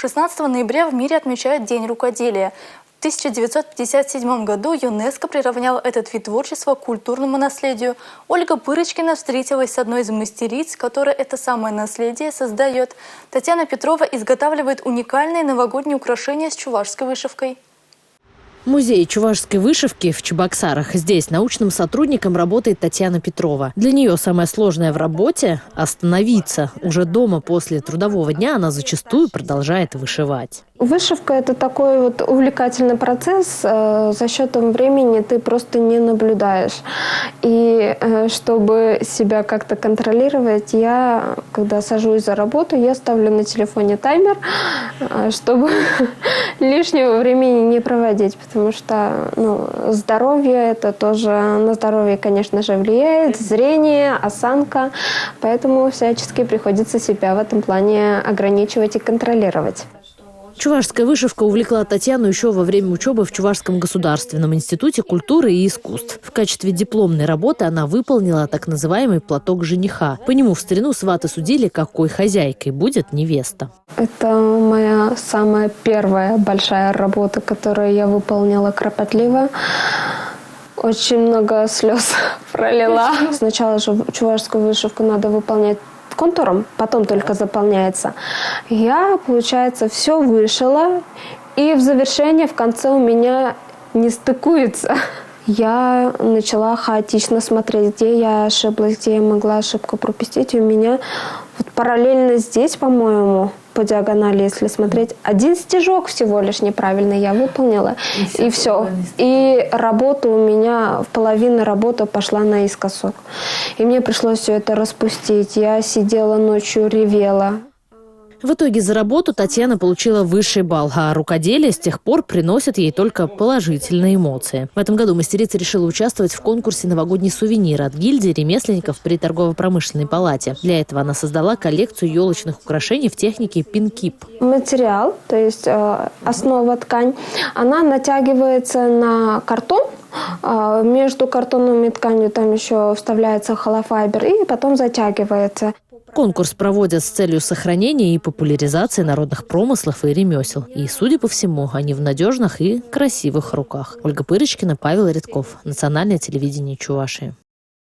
16 ноября в мире отмечают День рукоделия. В 1957 году ЮНЕСКО приравнял этот вид творчества к культурному наследию. Ольга Пырочкина встретилась с одной из мастериц, которая это самое наследие создает. Татьяна Петрова изготавливает уникальные новогодние украшения с чувашской вышивкой. Музей чувашской вышивки в Чебоксарах. Здесь научным сотрудником работает Татьяна Петрова. Для нее самое сложное в работе – остановиться. Уже дома после трудового дня она зачастую продолжает вышивать. Вышивка – это такой вот увлекательный процесс. За счетом времени ты просто не наблюдаешь. И чтобы себя как-то контролировать, я, когда сажусь за работу, я ставлю на телефоне таймер, чтобы лишнего времени не проводить. Потому что здоровье – это тоже на здоровье, конечно же, влияет. Зрение, осанка. Поэтому всячески приходится себя в этом плане ограничивать и контролировать. Чувашская вышивка увлекла Татьяну еще во время учебы в Чувашском государственном институте культуры и искусств. В качестве дипломной работы она выполнила так называемый платок жениха. По нему в старину сваты судили, какой хозяйкой будет невеста. Это моя самая первая большая работа, которую я выполнила кропотливо. Очень много слез пролила. Сначала же чувашскую вышивку надо выполнять контуром, потом только заполняется. Я, получается, все вышила, и в завершение в конце у меня не стыкуется. Я начала хаотично смотреть, где я ошиблась, где я могла ошибку пропустить. И у меня вот параллельно здесь, по-моему, по диагонали, если смотреть, один стежок всего лишь неправильно я выполнила. И все. И работа у меня, половина работы пошла наискосок. И мне пришлось все это распустить. Я сидела ночью, ревела. В итоге за работу Татьяна получила высший балл, а рукоделие с тех пор приносит ей только положительные эмоции. В этом году мастерица решила участвовать в конкурсе «Новогодний сувенир» от гильдии ремесленников при торгово-промышленной палате. Для этого она создала коллекцию елочных украшений в технике пинкип. Материал, то есть основа ткань, она натягивается на картон. Между картоном и тканью там еще вставляется холофайбер и потом затягивается. Конкурс проводят с целью сохранения и популяризации народных промыслов и ремесел. И, судя по всему, они в надежных и красивых руках. Ольга Пырочкина, Павел Редков. Национальное телевидение Чувашии.